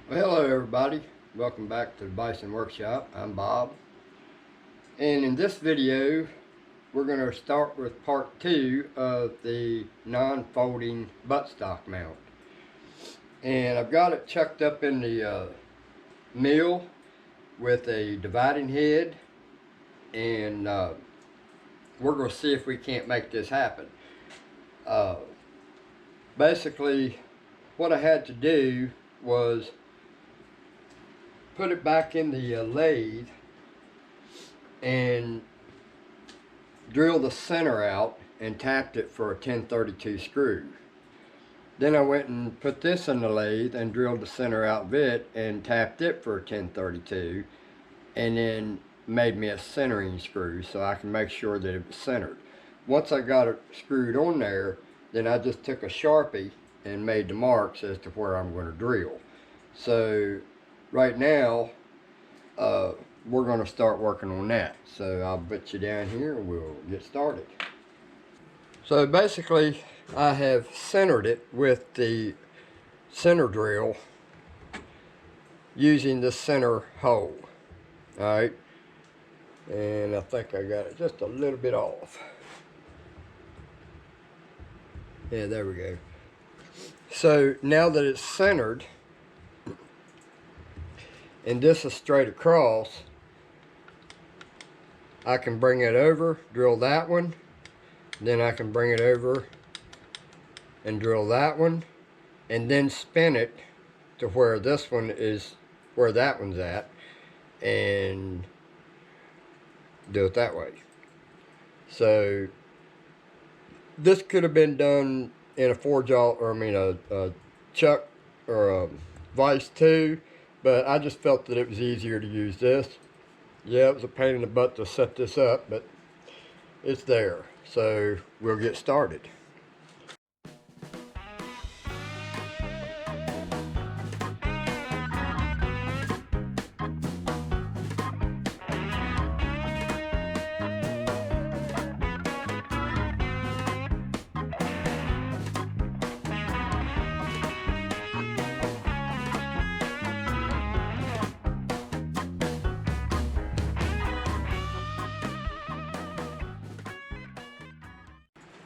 Well, hello everybody. Welcome back to the Bison Workshop. I'm Bob. And in this video, we're going to start with part 2 of the non-folding buttstock mount. And I've got it chucked up in the mill with a dividing head. And we're going to see if we can't make this happen. Basically, what I had to do was put it back in the lathe and drill the center out and tapped it for a 1032 screw. Then I went and put this in the lathe and drilled the center out of it and tapped it for a 1032, and then made me a centering screw so I can make sure that it was centered. Once I got it screwed on there, then I just took a Sharpie and made the marks as to where I'm going to drill. So right now, we're going to start working on that. So I'll put you down here and we'll get started. So basically, I have centered it with the center drill using the center hole. Alright, and I think I got it just a little bit off. Yeah, there we go. So now that it's centered, and this is straight across, I can bring it over, drill that one, then I can bring it over and drill that one, and then spin it to where this one is, where that one's at, and do it that way. So this could have been done in a forge-all, or a chuck or a vise too, but I just felt that it was easier to use this. Yeah, it was a pain in the butt to set this up, but it's there. So we'll get started.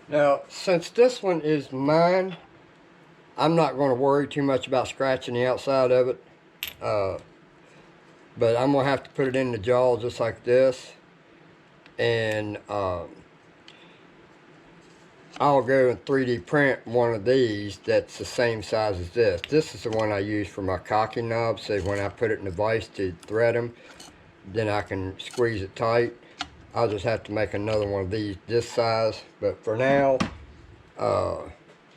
Now, since this one is mine, I'm not going to worry too much about scratching the outside of it. But I'm going to have to put it in the jaw just like this. And I'll go and 3D print one of these that's the same size as this. This is the one I use for my cocking knobs. So when I put it in the vise to thread them, then I can squeeze it tight. I'll just have to make another one of these this size. But for now,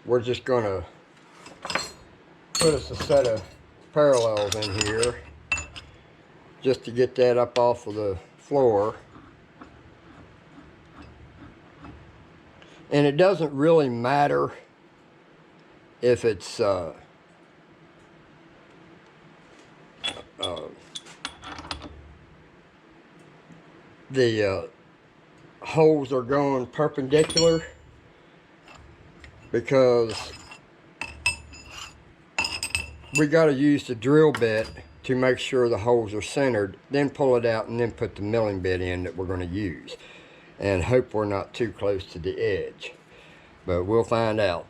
we're just going to put us a set of parallels in here just to get that up off of the floor. And it doesn't really matter if it's the holes are going perpendicular, because we got to use the drill bit to make sure the holes are centered, then pull it out and then put the milling bit in that we're going to use, and hope we're not too close to the edge, but we'll find out.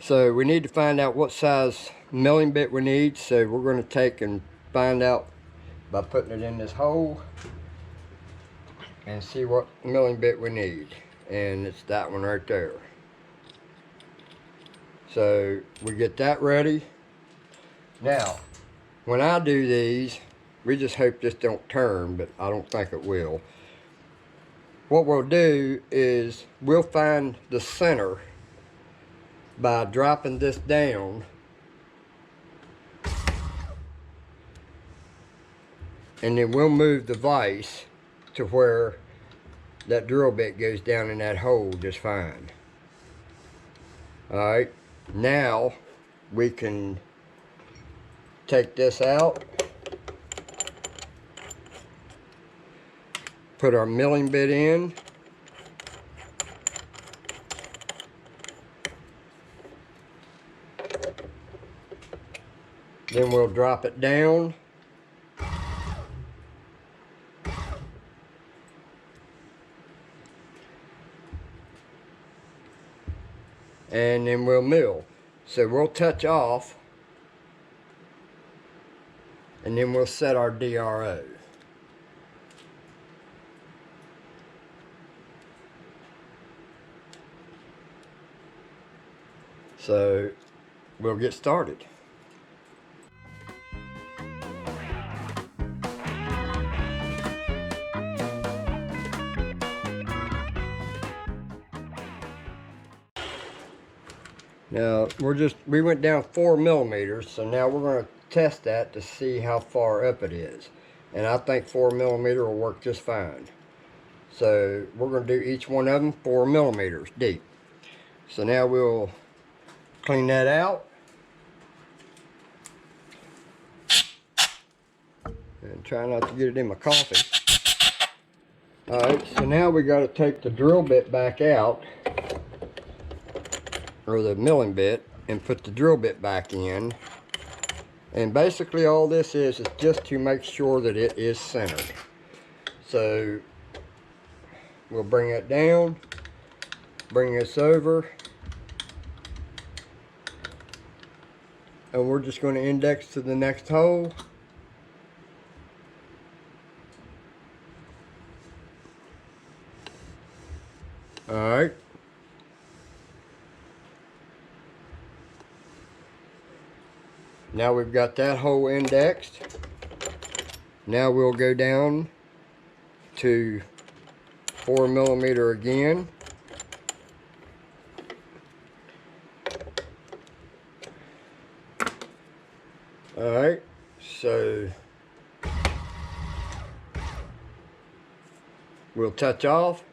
So we need to find out what size milling bit we need, so we're going to take and find out by putting it in this hole and see what milling bit we need, and it's that one right there. So we get that ready. Now when I do these, we just hope this don't turn, but I don't think it will. What we'll do is we'll find the center by dropping this down and then we'll move the vise to where that drill bit goes down in that hole just fine. Alright, now we can take this out, put our milling bit in, Then we'll drop it down. And then we'll mill. So we'll touch off, and then we'll set our DRO. So we'll get started. Now we went down 4 millimeters, so now we're going to test that to see how far up it is. And I think 4 millimeter will work just fine. So we're going to do each one of them 4 millimeters deep. So now we'll clean that out. And try not to get it in my coffee. Alright, so now we got to take the drill bit back out, or the milling bit, and put the drill bit back in. And basically all this is just to make sure that it is centered. So we'll bring it down, bring this over, and we're just going to index to the next hole. Alright. Now we've got that hole indexed. Now we'll go down to 4 millimeter again. Alright, so we'll touch off.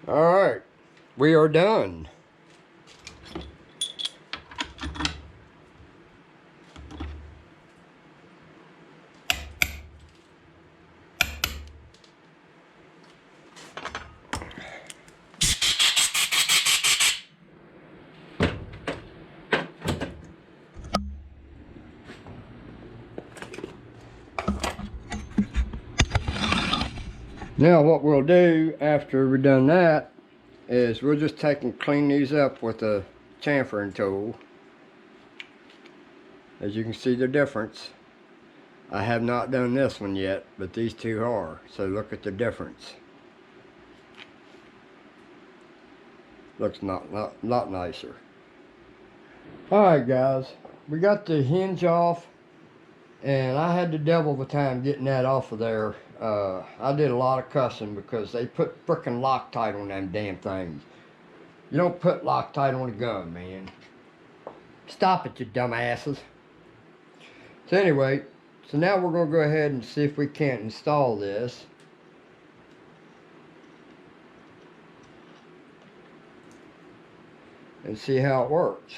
Alright, we are done. Now what we'll do after we've done that is we'll just take and clean these up with a chamfering tool. As you can see the difference. I have not done this one yet, but these two are. So look at the difference. Looks not nicer. Alright guys, we got the hinge off, and I had the devil of a time getting that off of there. I did a lot of cussing because they put frickin' Loctite on them damn things. You don't put Loctite on a gun, man. Stop it, you dumbasses. So anyway, so now we're going to go ahead and see if we can't install this. And see how it works.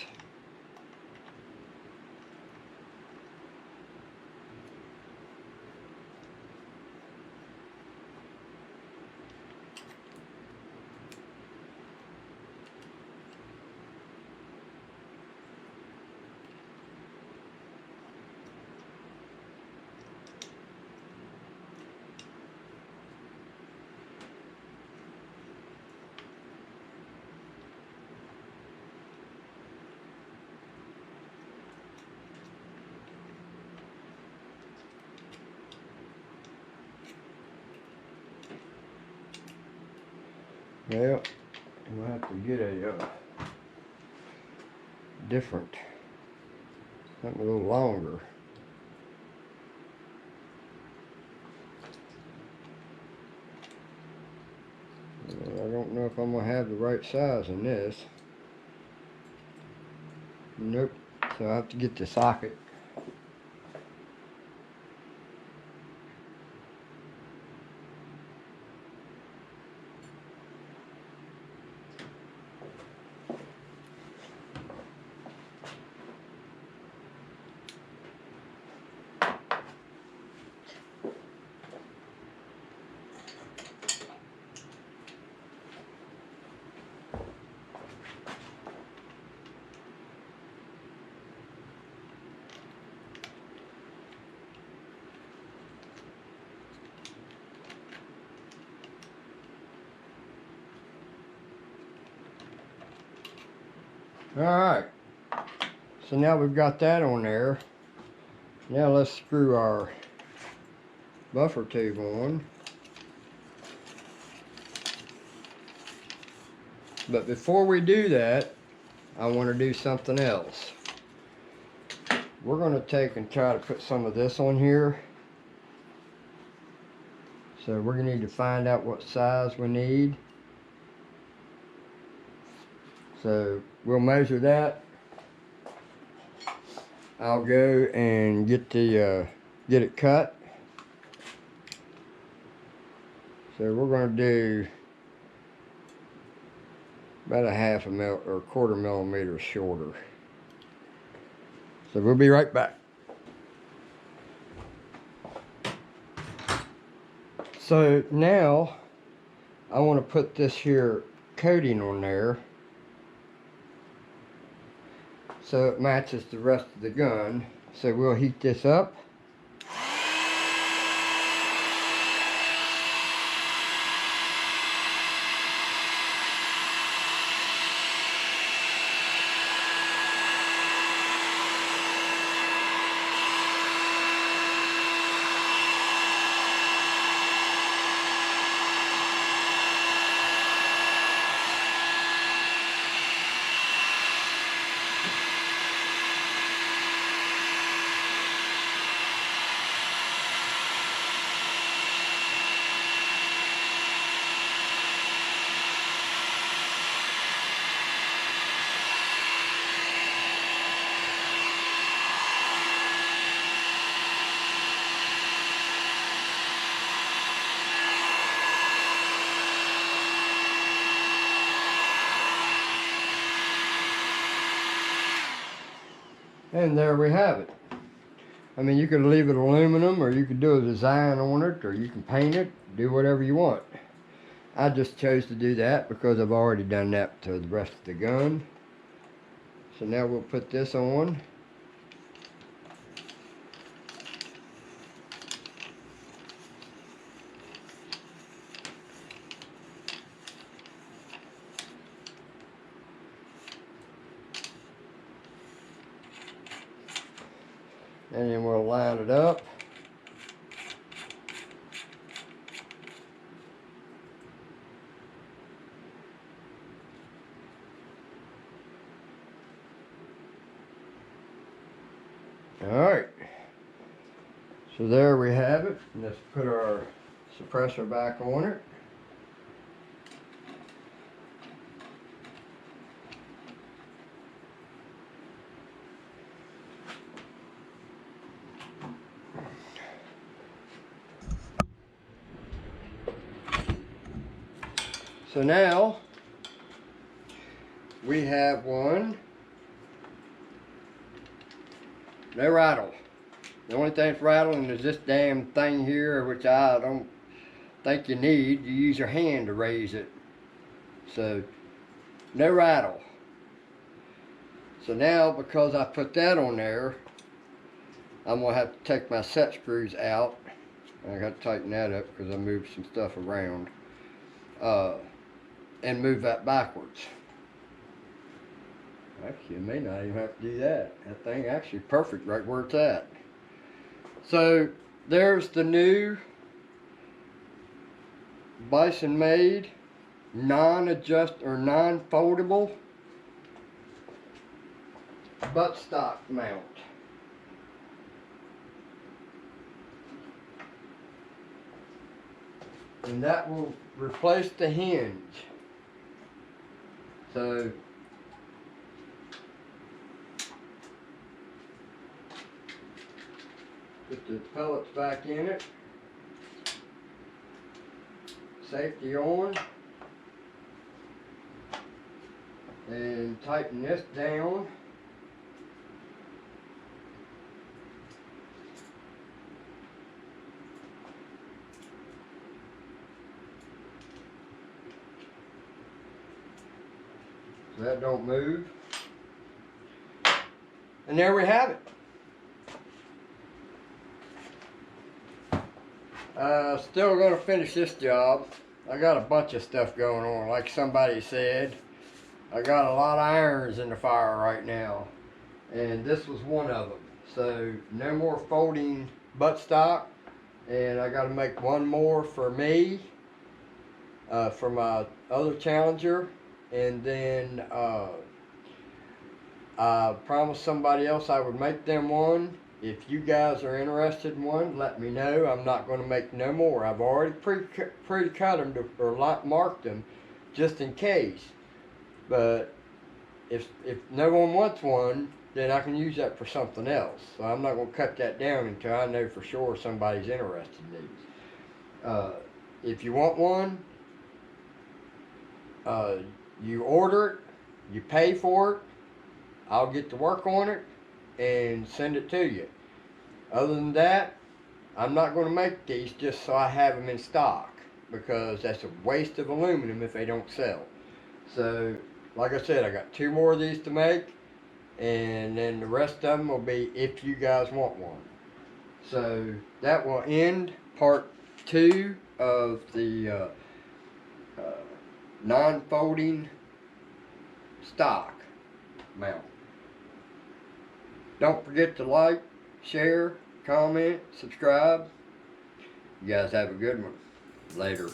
Well, we'll have to get a different, something a little longer. I don't know if I'm going to have the right size in this. Nope, so I have to get the socket. Alright, so now we've got that on there. Now let's screw our buffer tube on. But before we do that, I want to do something else. We're going to take and try to put some of this on here. So we're going to need to find out what size we need. So we'll measure that. I'll go and get it cut. So we're going to do about a half a mil or a quarter millimeter shorter. So we'll be right back. So now I want to put this here coating on there so it matches the rest of the gun. So we'll heat this up. And there we have it. I mean, you could leave it aluminum, or you could do a design on it, or you can paint it, do whatever you want. I just chose to do that because I've already done that to the rest of the gun. So now we'll put this on. And then we'll line it up. Alright. So there we have it. Let's put our suppressor back on it. So now we have one. No rattle. The only thing that's rattling is this damn thing here, which I don't think you need. You use your hand to raise it. So no rattle. So now, because I put that on there, I'm gonna have to take my set screws out. I got to tighten that up because I moved some stuff around. And move that backwards. Actually, you may not even have to do that. That thing actually perfect right where it's at. So there's the new Bison made non-adjust or non-foldable buttstock mount. And that will replace the hinge. So put the pellets back in it. Safety on. And tighten this down. So that don't move. And there we have it. Still gonna finish this job. I got a bunch of stuff going on, like somebody said. I got a lot of irons in the fire right now, and this was one of them. So no more folding buttstock, and I got to make one more for me, for my other Challenger, and then I promised somebody else I would make them one. If you guys are interested in one, let me know. I'm not going to make no more. I've already pre-cut them or marked them, just in case. But if no one wants one, then I can use that for something else. So I'm not going to cut that down until I know for sure somebody's interested in these. If you want one, you order it, you pay for it, I'll get to work on it and send it to you. Other than that, I'm not going to make these just so I have them in stock, because that's a waste of aluminum if they don't sell. So, like I said, I got 2 more of these to make, and then the rest of them will be if you guys want one. So that will end part 2 of the non-folding stock mount. Don't forget to like, share, comment, subscribe. You guys have a good one. Later.